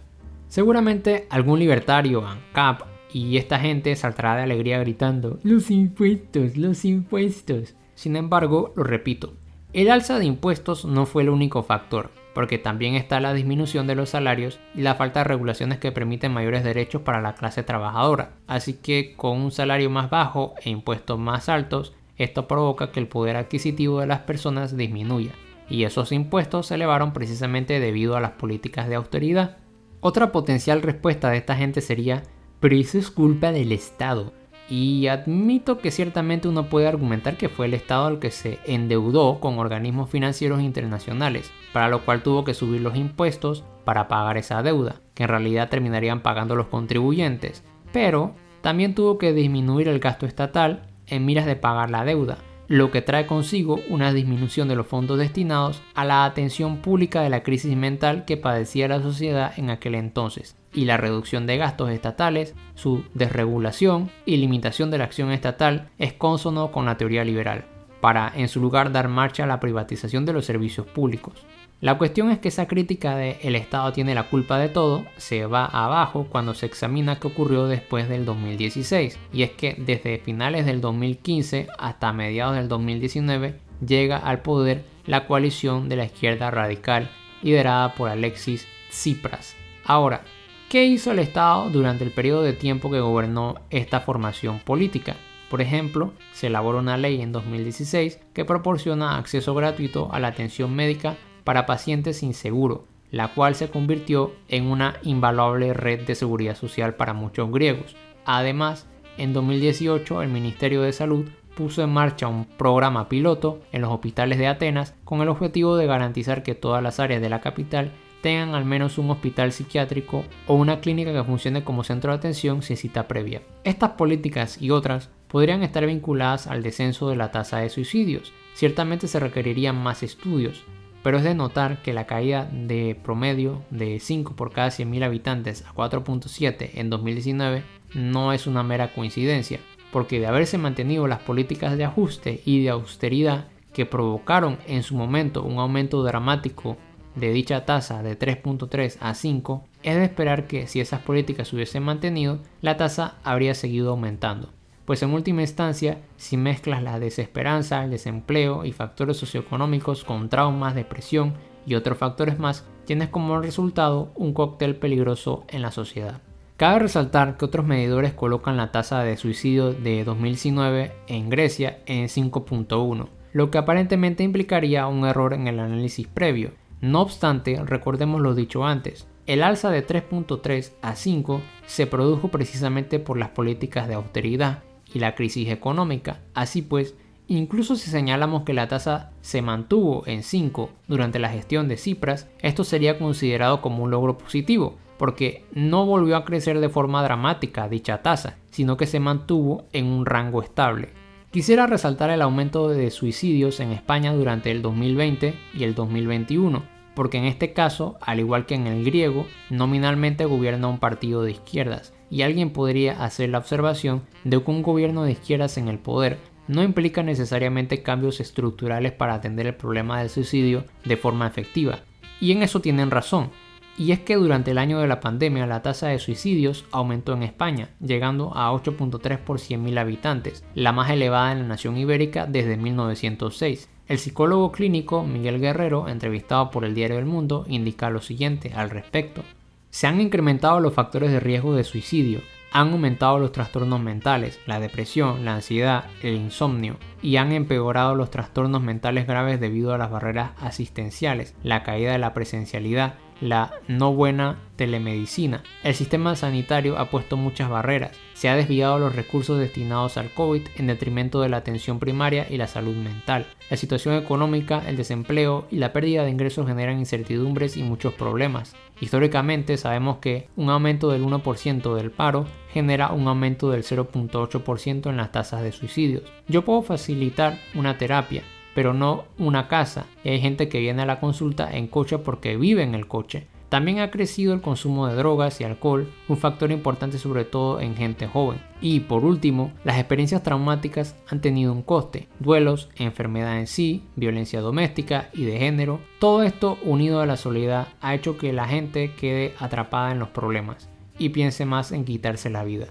Seguramente algún libertario, ANCAP, y esta gente saltará de alegría gritando los impuestos, los impuestos. Sin embargo, lo repito, el alza de impuestos no fue el único factor, porque también está la disminución de los salarios y la falta de regulaciones que permiten mayores derechos para la clase trabajadora. Así que con un salario más bajo e impuestos más altos, esto provoca que el poder adquisitivo de las personas disminuya, y esos impuestos se elevaron precisamente debido a las políticas de austeridad. Otra potencial respuesta de esta gente sería: pero eso es culpa del Estado. Y admito que ciertamente uno puede argumentar que fue el Estado el que se endeudó con organismos financieros internacionales, para lo cual tuvo que subir los impuestos para pagar esa deuda, que en realidad terminarían pagando los contribuyentes, pero también tuvo que disminuir el gasto estatal en miras de pagar la deuda, lo que trae consigo una disminución de los fondos destinados a la atención pública de la crisis mental que padecía la sociedad en aquel entonces, y la reducción de gastos estatales, su desregulación y limitación de la acción estatal es consono con la teoría liberal, para en su lugar dar marcha a la privatización de los servicios públicos. La cuestión es que esa crítica de el Estado tiene la culpa de todo se va abajo cuando se examina qué ocurrió después del 2016, y es que desde finales del 2015 hasta mediados del 2019 llega al poder la coalición de la izquierda radical liderada por Alexis Tsipras. Ahora, ¿qué hizo el Estado durante el periodo de tiempo que gobernó esta formación política? Por ejemplo, se elaboró una ley en 2016 que proporciona acceso gratuito a la atención médica para pacientes sin seguro, la cual se convirtió en una invaluable red de seguridad social para muchos griegos. Además, en 2018 el Ministerio de Salud puso en marcha un programa piloto en los hospitales de Atenas con el objetivo de garantizar que todas las áreas de la capital tengan al menos un hospital psiquiátrico o una clínica que funcione como centro de atención sin cita previa. Estas políticas y otras podrían estar vinculadas al descenso de la tasa de suicidios. Ciertamente se requerirían más estudios, pero es de notar que la caída de promedio de 5 por cada 100.000 habitantes a 4.7 en 2019 no es una mera coincidencia, porque de haberse mantenido las políticas de ajuste y de austeridad que provocaron en su momento un aumento dramático de dicha tasa de 3.3 a 5, es de esperar que si esas políticas se hubiesen mantenido, la tasa habría seguido aumentando. Pues en última instancia, si mezclas la desesperanza, el desempleo y factores socioeconómicos con traumas, depresión y otros factores más, tienes como resultado un cóctel peligroso en la sociedad. Cabe resaltar que otros medidores colocan la tasa de suicidio de 2019 en Grecia en 5.1, lo que aparentemente implicaría un error en el análisis previo. No obstante, recordemos lo dicho antes, el alza de 3.3 a 5 se produjo precisamente por las políticas de austeridad y la crisis económica. Así pues, incluso si señalamos que la tasa se mantuvo en 5 durante la gestión de Tsipras, esto sería considerado como un logro positivo, porque no volvió a crecer de forma dramática dicha tasa, sino que se mantuvo en un rango estable. Quisiera resaltar el aumento de suicidios en España durante el 2020 y el 2021, porque en este caso, al igual que en el griego, nominalmente gobierna un partido de izquierdas, y alguien podría hacer la observación de que un gobierno de izquierdas en el poder no implica necesariamente cambios estructurales para atender el problema del suicidio de forma efectiva. Y en eso tienen razón. Y es que durante el año de la pandemia la tasa de suicidios aumentó en España, llegando a 8.3 por 100.000 habitantes, la más elevada en la nación ibérica desde 1906. El psicólogo clínico Miguel Guerrero, entrevistado por el Diario El Mundo, indica lo siguiente al respecto. Se han incrementado los factores de riesgo de suicidio, han aumentado los trastornos mentales, la depresión, la ansiedad, el insomnio, y han empeorado los trastornos mentales graves debido a las barreras asistenciales, la caída de la presencialidad, la no buena telemedicina. El sistema sanitario ha puesto muchas barreras, se ha desviado los recursos destinados al COVID en detrimento de la atención primaria y la salud mental. La situación económica, el desempleo y la pérdida de ingresos generan incertidumbres y muchos problemas. Históricamente sabemos que un aumento del 1% del paro genera un aumento del 0.8% en las tasas de suicidios. Yo puedo facilitar una terapia, pero no una casa, y hay gente que viene a la consulta en coche porque vive en el coche. También ha crecido el consumo de drogas y alcohol, un factor importante sobre todo en gente joven. Y por último, las experiencias traumáticas han tenido un coste, duelos, enfermedad en sí, violencia doméstica y de género. Todo esto unido a la soledad ha hecho que la gente quede atrapada en los problemas y piense más en quitarse la vida.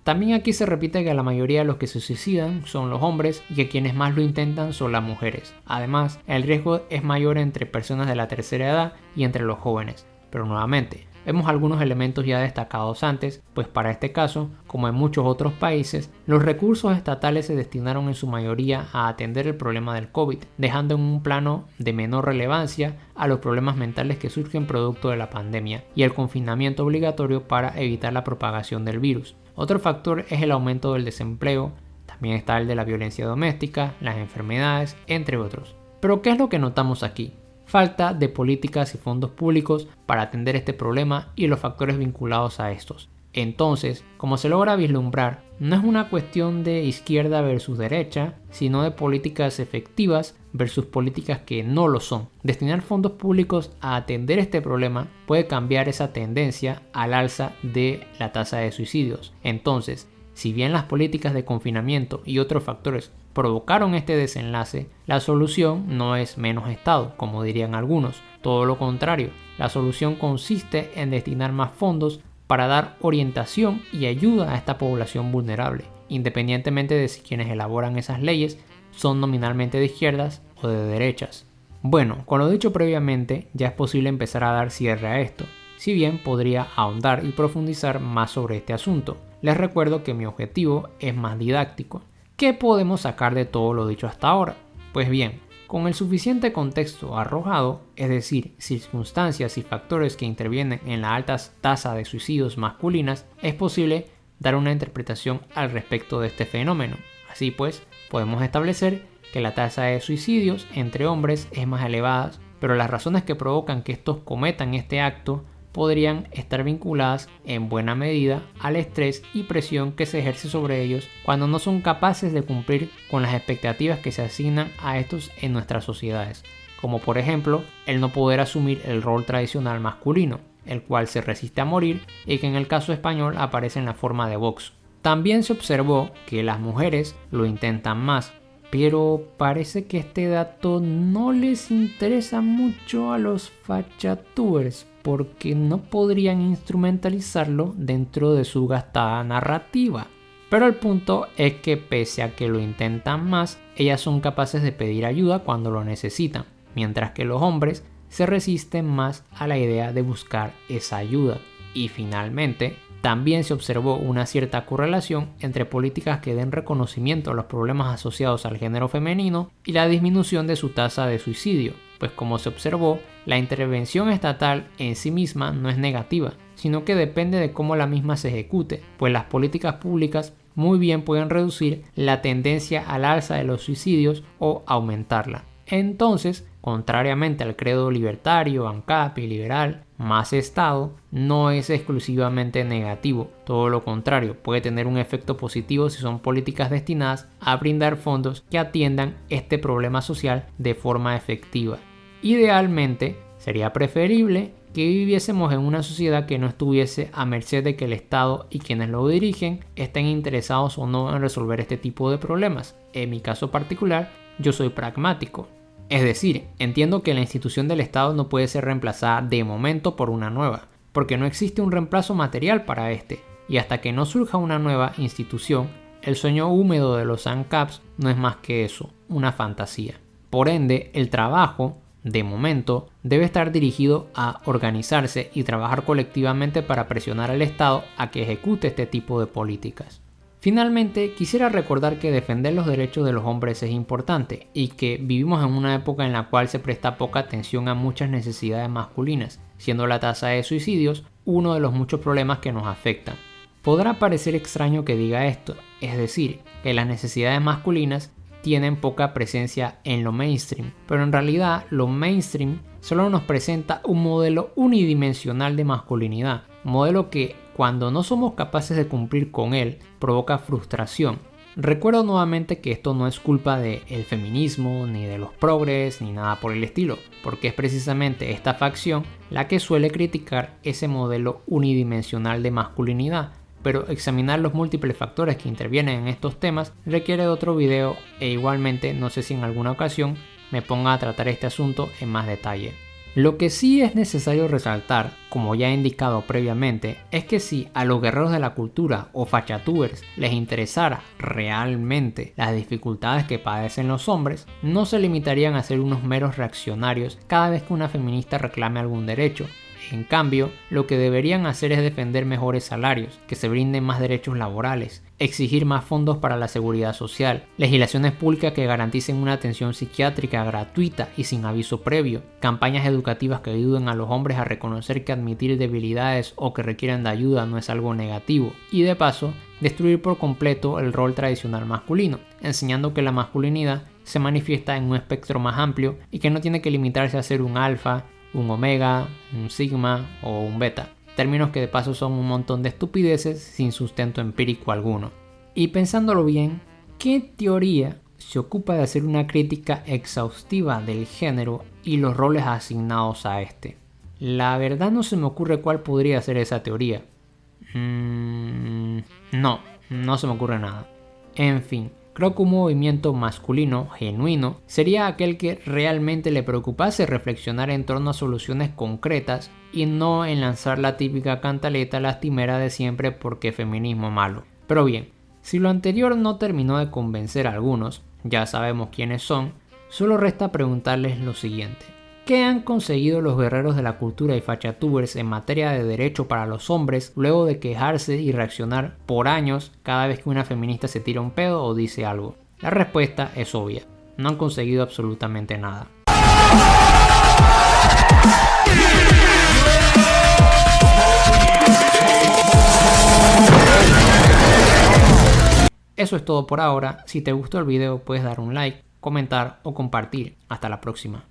También aquí se repite que la mayoría de los que se suicidan son los hombres y que quienes más lo intentan son las mujeres. Además, el riesgo es mayor entre personas de la tercera edad y entre los jóvenes. Pero nuevamente, vemos algunos elementos ya destacados antes, pues para este caso, como en muchos otros países, los recursos estatales se destinaron en su mayoría a atender el problema del COVID, dejando en un plano de menor relevancia a los problemas mentales que surgen producto de la pandemia y el confinamiento obligatorio para evitar la propagación del virus. Otro factor es el aumento del desempleo, también está el de la violencia doméstica, las enfermedades, entre otros. Pero ¿qué es lo que notamos aquí? Falta de políticas y fondos públicos para atender este problema y los factores vinculados a estos. Entonces, como se logra vislumbrar, no es una cuestión de izquierda versus derecha, sino de políticas efectivas versus políticas que no lo son. Destinar fondos públicos a atender este problema puede cambiar esa tendencia al alza de la tasa de suicidios. Entonces, si bien las políticas de confinamiento y otros factores provocaron este desenlace, la solución no es menos Estado, como dirían algunos. Todo lo contrario, la solución consiste en destinar más fondos para dar orientación y ayuda a esta población vulnerable, independientemente de si quienes elaboran esas leyes son nominalmente de izquierdas o de derechas. Bueno, con lo dicho previamente, ya es posible empezar a dar cierre a esto, si bien podría ahondar y profundizar más sobre este asunto. Les recuerdo que mi objetivo es más didáctico. ¿Qué podemos sacar de todo lo dicho hasta ahora? Pues bien, con el suficiente contexto arrojado, es decir, circunstancias y factores que intervienen en la alta tasa de suicidios masculinas, es posible dar una interpretación al respecto de este fenómeno. Así pues, podemos establecer que la tasa de suicidios entre hombres es más elevada, pero las razones que provocan que estos cometan este acto podrían estar vinculadas en buena medida al estrés y presión que se ejerce sobre ellos cuando no son capaces de cumplir con las expectativas que se asignan a estos en nuestras sociedades, como por ejemplo el no poder asumir el rol tradicional masculino, el cual se resiste a morir y que en el caso español aparece en la forma de box. También se observó que las mujeres lo intentan más, pero parece que este dato no les interesa mucho a los fachatubers porque no podrían instrumentalizarlo dentro de su gastada narrativa. Pero el punto es que pese a que lo intentan más, ellas son capaces de pedir ayuda cuando lo necesitan, mientras que los hombres se resisten más a la idea de buscar esa ayuda. Y finalmente, también se observó una cierta correlación entre políticas que den reconocimiento a los problemas asociados al género femenino y la disminución de su tasa de suicidio, pues como se observó, la intervención estatal en sí misma no es negativa, sino que depende de cómo la misma se ejecute, pues las políticas públicas muy bien pueden reducir la tendencia al alza de los suicidios o aumentarla. Entonces, contrariamente al credo libertario, ANCAP y liberal, más Estado no es exclusivamente negativo, todo lo contrario, puede tener un efecto positivo si son políticas destinadas a brindar fondos que atiendan este problema social de forma efectiva. Idealmente, sería preferible que viviésemos en una sociedad que no estuviese a merced de que el Estado y quienes lo dirigen estén interesados o no en resolver este tipo de problemas. En mi caso particular, yo soy pragmático. Es decir, entiendo que la institución del Estado no puede ser reemplazada de momento por una nueva, porque no existe un reemplazo material para este, y hasta que no surja una nueva institución, el sueño húmedo de los ANCAPs no es más que eso, una fantasía. Por ende, el trabajo, de momento, debe estar dirigido a organizarse y trabajar colectivamente para presionar al Estado a que ejecute este tipo de políticas. Finalmente, quisiera recordar que defender los derechos de los hombres es importante y que vivimos en una época en la cual se presta poca atención a muchas necesidades masculinas, siendo la tasa de suicidios uno de los muchos problemas que nos afectan. Podrá parecer extraño que diga esto, es decir, que las necesidades masculinas tienen poca presencia en lo mainstream, pero en realidad lo mainstream solo nos presenta un modelo unidimensional de masculinidad, un modelo que cuando no somos capaces de cumplir con él provoca frustración. Recuerdo nuevamente que esto no es culpa del feminismo, ni de los progres, ni nada por el estilo, porque es precisamente esta facción la que suele criticar ese modelo unidimensional de masculinidad. Pero examinar los múltiples factores que intervienen en estos temas requiere de otro video e igualmente no sé si en alguna ocasión me ponga a tratar este asunto en más detalle. Lo que sí es necesario resaltar, como ya he indicado previamente, es que si a los guerreros de la cultura o fachatubers les interesara realmente las dificultades que padecen los hombres, no se limitarían a ser unos meros reaccionarios cada vez que una feminista reclame algún derecho. En cambio, lo que deberían hacer es defender mejores salarios, que se brinden más derechos laborales, exigir más fondos para la seguridad social, legislaciones públicas que garanticen una atención psiquiátrica gratuita y sin aviso previo, campañas educativas que ayuden a los hombres a reconocer que admitir debilidades o que requieran de ayuda no es algo negativo, y de paso, destruir por completo el rol tradicional masculino, enseñando que la masculinidad se manifiesta en un espectro más amplio y que no tiene que limitarse a ser un alfa, un omega, un sigma o un beta, términos que de paso son un montón de estupideces sin sustento empírico alguno. Y pensándolo bien, ¿qué teoría se ocupa de hacer una crítica exhaustiva del género y los roles asignados a este? La verdad no se me ocurre cuál podría ser esa teoría. No se me ocurre nada. En fin. Creo que un movimiento masculino genuino sería aquel que realmente le preocupase reflexionar en torno a soluciones concretas y no en lanzar la típica cantaleta lastimera de siempre porque feminismo malo. Pero bien, si lo anterior no terminó de convencer a algunos, ya sabemos quiénes son, solo resta preguntarles lo siguiente. ¿Qué han conseguido los guerreros de la cultura y fachatubers en materia de derecho para los hombres luego de quejarse y reaccionar por años cada vez que una feminista se tira un pedo o dice algo? La respuesta es obvia. No han conseguido absolutamente nada. Eso es todo por ahora. Si te gustó el video puedes dar un like, comentar o compartir. Hasta la próxima.